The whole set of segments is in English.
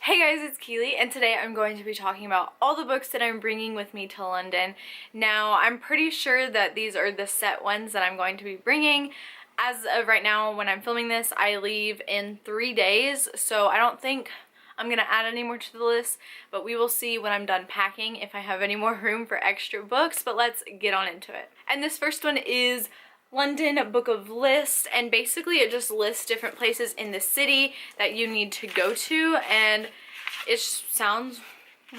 Hey guys, it's Keeley, and today I'm going to be talking about all the books that I'm bringing with me to London. Now, I'm pretty sure that these are the set ones that I'm going to be bringing. As of right now, when I'm filming this, I leave in 3 days, so I don't think I'm gonna add any more to the list, but we will see when I'm done packing if I have any more room for extra books, but let's get on into it. And this first one is London Book of List, and basically it just lists different places in the city that you need to go to, and it sounds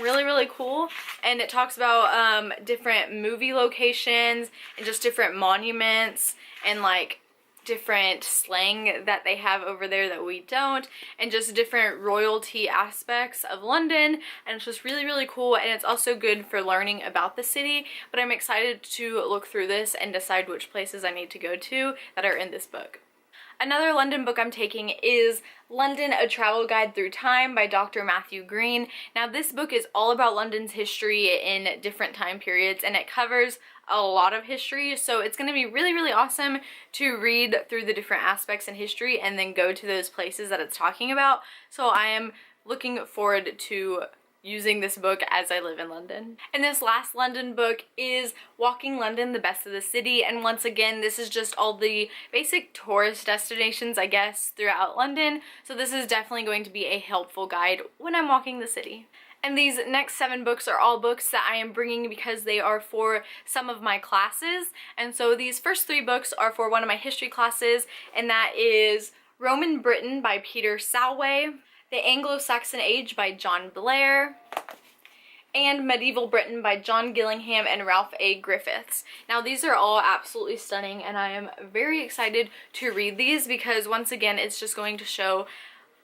really cool. And it talks about different movie locations and just different monuments and like different slang that they have over there that we don't, and just different royalty aspects of London, and it's just really cool. And it's also good for learning about the city, but I'm excited to look through this and decide which places I need to go to that are in this book. Another London book I'm taking is London, A Travel Guide Through Time by Dr. Matthew Green. Now this book is all about London's history in different time periods, and it covers a lot of history, so it's going to be really awesome to read through the different aspects in history and then go to those places that it's talking about. So I am looking forward to using this book as I live in London. And this last London book is Walking London, the Best of the City, and once again this is just all the basic tourist destinations, I guess, throughout London, so this is definitely going to be a helpful guide when I'm walking the city. And these next 7 books are all books that I am bringing because they are for some of my classes. And so these first 3 books are for one of my history classes, and that is Roman Britain by Peter Salway, The Anglo-Saxon Age by John Blair, and Medieval Britain by John Gillingham and Ralph A. Griffiths. Now these are all absolutely stunning, and I am very excited to read these because once again it's just going to show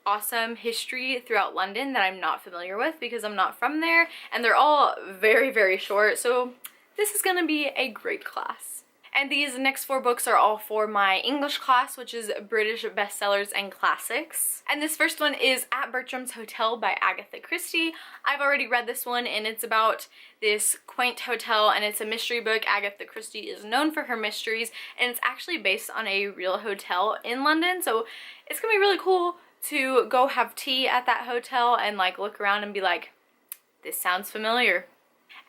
awesome history throughout London that I'm not familiar with because I'm not from there, and they're all very short, so this is gonna be a great class. And these next 4 books are all for my English class, which is British Bestsellers and Classics. And this first one is At Bertram's Hotel by Agatha Christie. I've already read this one, and it's about this quaint hotel, and it's a mystery book. Agatha Christie is known for her mysteries, and it's actually based on a real hotel in London, so it's gonna be really cool to go have tea at that hotel and like look around and be like, this sounds familiar.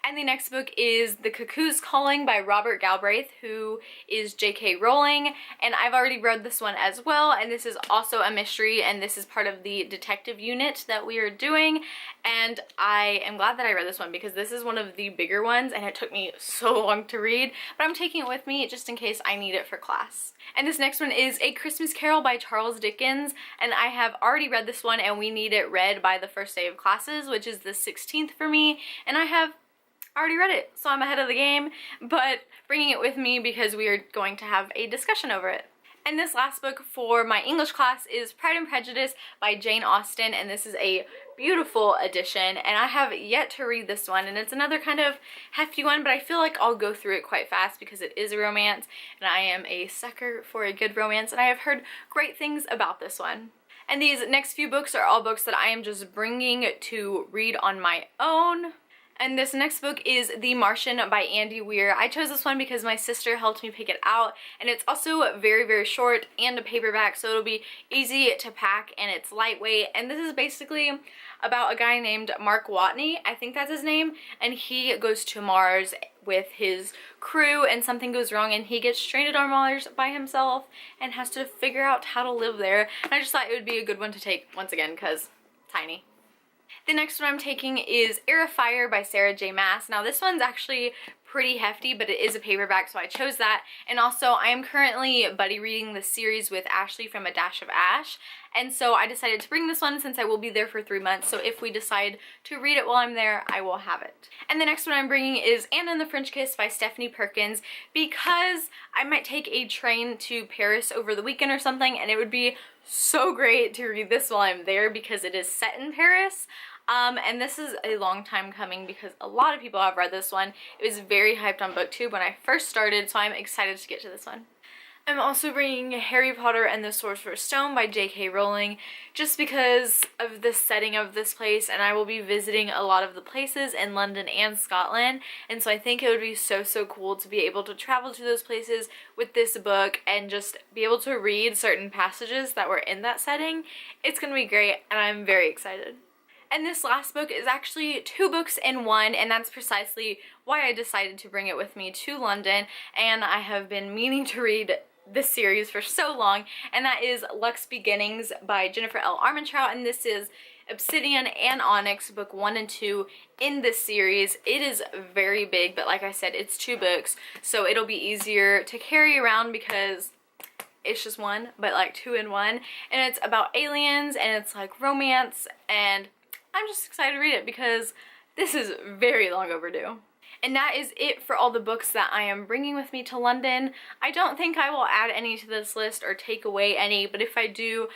And the next book is The Cuckoo's Calling by Robert Galbraith, who is J.K. Rowling, and I've already read this one as well, and this is also a mystery, and this is part of the detective unit that we are doing, and I am glad that I read this one because this is one of the bigger ones and it took me so long to read, but I'm taking it with me just in case I need it for class. And this next one is A Christmas Carol by Charles Dickens, and I have already read this one, and we need it read by the first day of classes, which is the 16th for me, and I have already read it, so I'm ahead of the game, but bringing it with me because we are going to have a discussion over it. And this last book for my English class is Pride and Prejudice by Jane Austen, and this is a beautiful edition, and I have yet to read this one, and it's another kind of hefty one, but I feel like I'll go through it quite fast because it is a romance, and I am a sucker for a good romance, and I have heard great things about this one. And these next few books are all books that I am just bringing to read on my own. And this next book is The Martian by Andy Weir. I chose this one because my sister helped me pick it out, and it's also very short and a paperback, so it'll be easy to pack and it's lightweight. And this is basically about a guy named Mark Watney, I think that's his name, and he goes to Mars with his crew and something goes wrong and he gets stranded on Mars by himself and has to figure out how to live there. And I just thought it would be a good one to take once again because tiny. The next one I'm taking is Air of Fire by Sarah J. Maas. Now this one's actually pretty hefty, but it is a paperback, so I chose that. And also I am currently buddy reading the series with Ashley from A Dash of Ash, and so I decided to bring this one since I will be there for 3 months, so if we decide to read it while I'm there, I will have it. And the next one I'm bringing is Anne and the French Kiss by Stephanie Perkins, because I might take a train to Paris over the weekend or something, and it would be so great to read this while I'm there because it is set in Paris. And this is a long time coming because a lot of people have read this one. It was very hyped on BookTube when I first started, so I'm excited to get to this one. I'm also bringing Harry Potter and the Sorcerer's Stone by J.K. Rowling just because of the setting of this place, and I will be visiting a lot of the places in London and Scotland, and so I think it would be so cool to be able to travel to those places with this book and just be able to read certain passages that were in that setting. It's gonna be great, and I'm very excited. And this last book is actually 2 books in one, and that's precisely why I decided to bring it with me to London. And I have been meaning to read this series for so long, and that is Luck's Beginnings by Jennifer L. Armentrout, and this is Obsidian and Onyx, book 1 and 2 in this series. It is very big, but like I said, it's 2 books, so it'll be easier to carry around because it's just one, but like 2 in 1, and it's about aliens, and it's like romance, and I'm just excited to read it because this is very long overdue. And that is it for all the books that I am bringing with me to London. I don't think I will add any to this list or take away any, but if I do,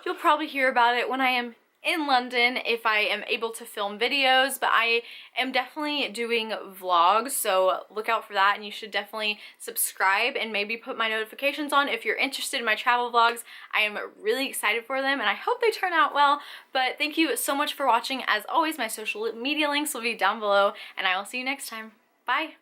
you'll probably hear about it when I am in London, if I am able to film videos. But I am definitely doing vlogs, so look out for that, and you should definitely subscribe and maybe put my notifications on if you're interested in my travel vlogs. I am really excited for them, and I hope they turn out well. But thank you so much for watching. As always, my social media links will be down below, and I will see you next time. Bye!